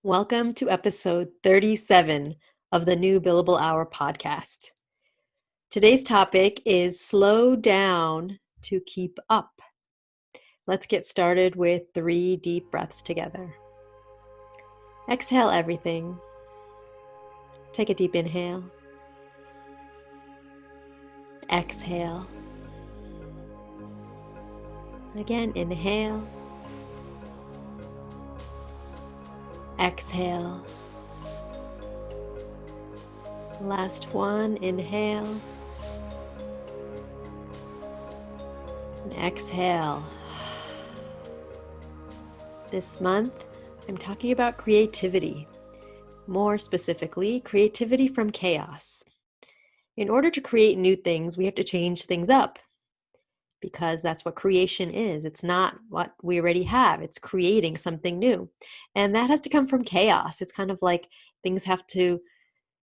Welcome to episode 37 of the New Billable Hour podcast. Today's topic is slow down to keep up. Let's get started with 3 deep breaths together. Exhale everything. Take a deep inhale. Exhale. Again, inhale. Exhale. Last one, inhale. And exhale. This month, I'm talking about creativity. More specifically, creativity from chaos. In order to create new things, we have to change things up, because that's what creation is. It's not what we already have. It's creating something new. And that has to come from chaos. It's kind of like things have to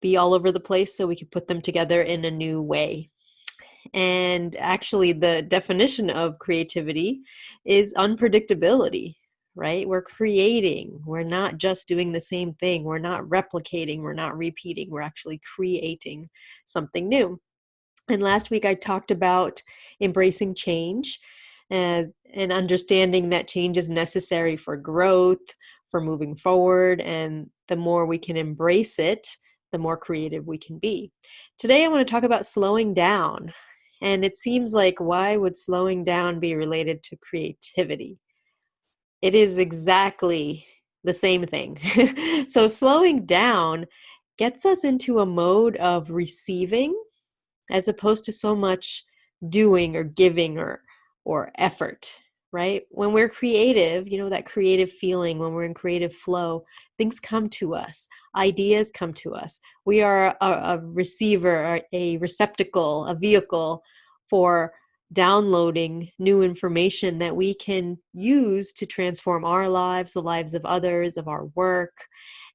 be all over the place so we can put them together in a new way. And actually, the definition of creativity is unpredictability, right? We're creating. We're not just doing the same thing. We're not replicating. We're not repeating. We're actually creating something new. And last week I talked about embracing change and understanding that change is necessary for growth, for moving forward. And the more we can embrace it, the more creative we can be. Today I want to talk about slowing down. And it seems like, why would slowing down be related to creativity? It is exactly the same thing. So slowing down gets us into a mode of receiving, as opposed to so much doing or giving or effort, right? When we're creative, that creative feeling, when we're in creative flow, things come to us, ideas come to us. We are a receiver, a receptacle, a vehicle for downloading new information that we can use to transform our lives, the lives of others, of our work.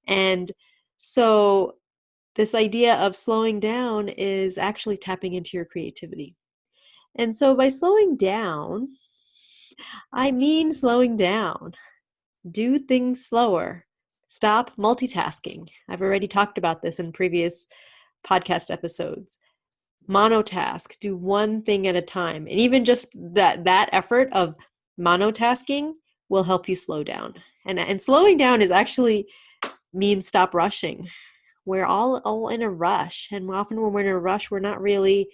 And so this idea of slowing down is actually tapping into your creativity. And so by slowing down, I mean slowing down. Do things slower. Stop multitasking. I've already talked about this in previous podcast episodes. Monotask. Do one thing at a time. And even just that effort of monotasking will help you slow down. And slowing down is actually means stop rushing. We're all in a rush. And often when we're in a rush, we're not really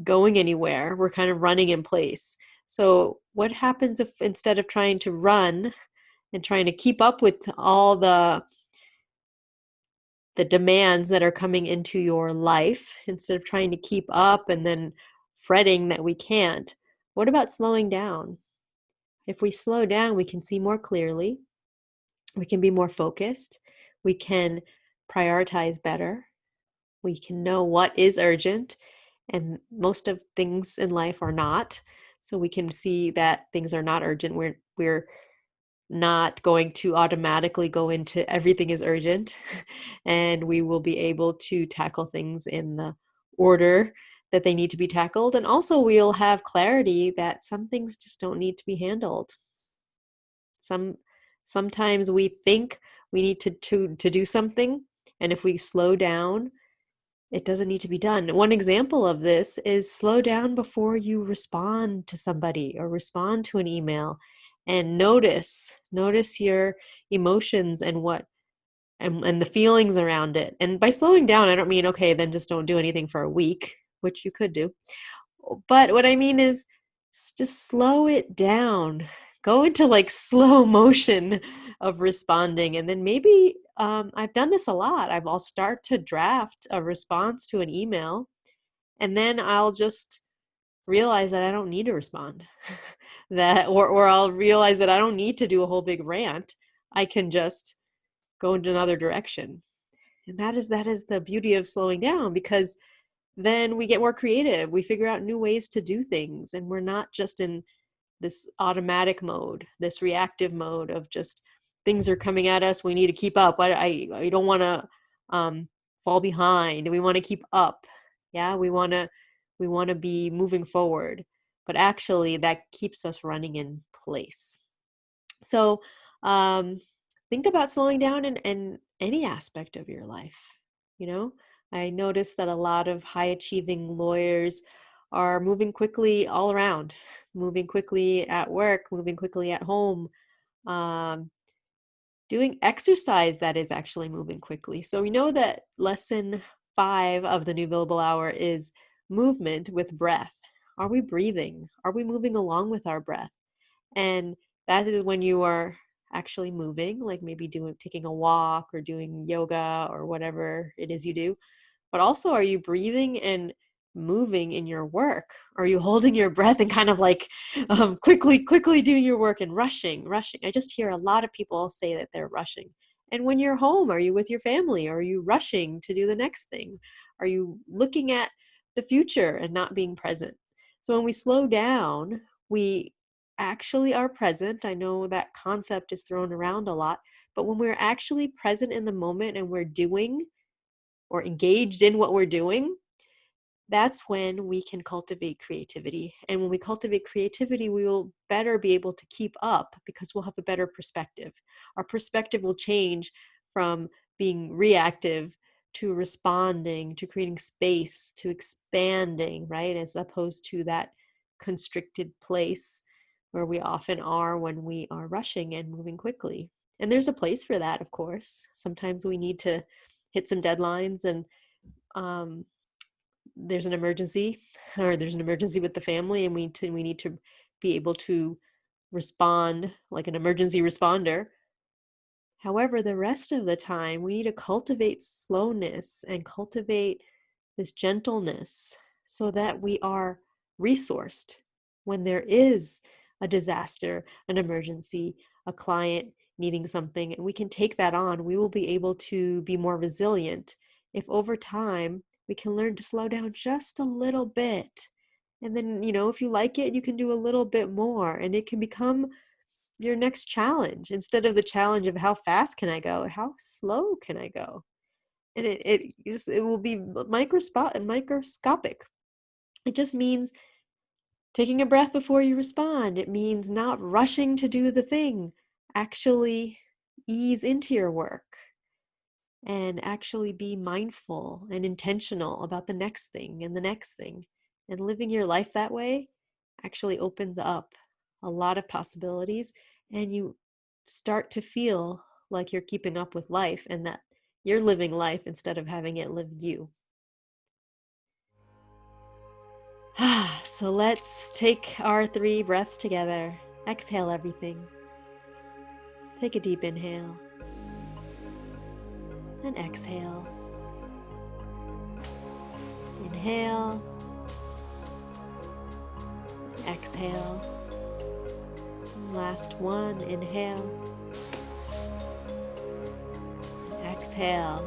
going anywhere. We're kind of running in place. So what happens if, instead of trying to run and trying to keep up with all the demands that are coming into your life, instead of trying to keep up and then fretting that we can't, what about slowing down? If we slow down, we can see more clearly. We can be more focused. We can prioritize better. We can know what is urgent, and most of things in life are not. So we can see that things are not urgent. We're not going to automatically go into everything is urgent, and we will be able to tackle things in the order that they need to be tackled. And also we'll have clarity that some things just don't need to be handled. Sometimes we think we need to do something, and if we slow down, it doesn't need to be done. One example of this is slow down before you respond to somebody or respond to an email, and notice your emotions and the feelings around it. And by slowing down, I don't mean, okay, then just don't do anything for a week, which you could do. But what I mean is just slow it down. Go into like slow motion of responding. And then maybe I've done this a lot. I'll start to draft a response to an email, and then I'll just realize that I don't need to respond. or I'll realize that I don't need to do a whole big rant. I can just go in another direction. And that is the beauty of slowing down, because then we get more creative. We figure out new ways to do things, and we're not just in this automatic mode, this reactive mode of just things are coming at us. We need to keep up. I don't want to fall behind. We want to keep up. Yeah, we want to be moving forward. But actually, that keeps us running in place. So think about slowing down in any aspect of your life. You know, I noticed that a lot of high achieving lawyers are moving quickly all around, moving quickly at work, moving quickly at home, um, doing exercise that is actually moving quickly. So we know that lesson 5 of the New Billable Hour is movement with breath. Are we breathing? Are we moving along with our breath? And that is when you are actually moving, like maybe taking a walk or doing yoga or whatever it is you do. But also, are you breathing and moving in your work? Are you holding your breath and kind of like quickly doing your work and rushing? I just hear a lot of people say that they're rushing. And when you're home, are you with your family? Are you rushing to do the next thing? Are you looking at the future and not being present? So when we slow down, we actually are present. I know that concept is thrown around a lot, but when we're actually present in the moment and we're doing or engaged in what we're doing, that's when we can cultivate creativity. And when we cultivate creativity, we will better be able to keep up because we'll have a better perspective. Our perspective will change from being reactive to responding, to creating space, to expanding, right? As opposed to that constricted place where we often are when we are rushing and moving quickly. And there's a place for that, of course. Sometimes we need to hit some deadlines and um, there's an emergency or there's an emergency with the family and we need to be able to respond like an emergency responder. However, the rest of the time we need to cultivate slowness and cultivate this gentleness so that we are resourced when there is a disaster, an emergency, a client needing something, and we can take that on. We will be able to be more resilient if over time we can learn to slow down just a little bit. And then, if you like it, you can do a little bit more, and it can become your next challenge instead of the challenge of how fast can I go, how slow can I go? And it will be microscopic. It just means taking a breath before you respond. It means not rushing to do the thing. Actually ease into your work and actually be mindful and intentional about the next thing and the next thing. And living your life that way actually opens up a lot of possibilities, and you start to feel like you're keeping up with life and that you're living life instead of having it live you. So let's take our 3 breaths together. Exhale everything. Take a deep inhale and exhale. Inhale, exhale. Last one, inhale, exhale.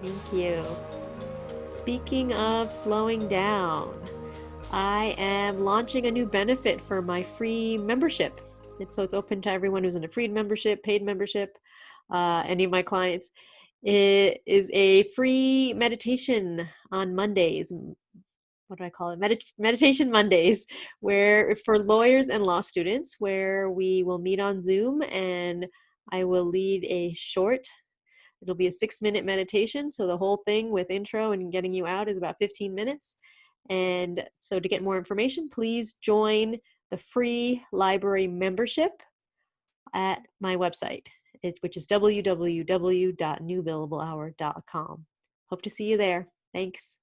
Thank you. Speaking of slowing down, I am launching a new benefit for my free membership. So it's open to everyone who's in a free membership, paid membership, any of my clients. It is a free meditation on Mondays. What do I call it? Meditation Mondays, where for lawyers and law students, where we will meet on Zoom and I will lead it'll be a 6-minute meditation. So the whole thing with intro and getting you out is about 15 minutes. And so to get more information, please join the free library membership at my website, which is www.newbillablehour.com. Hope to see you there. Thanks.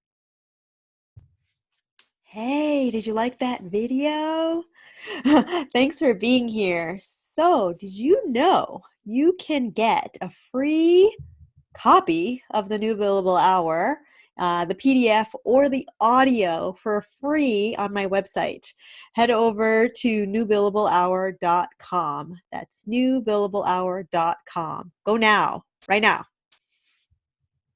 Hey, did you like that video? Thanks for being here. So, did you know you can get a free copy of the New Billable Hour, the PDF or the audio for free on my website? Head over to newbillablehour.com. That's newbillablehour.com. Go now, right now.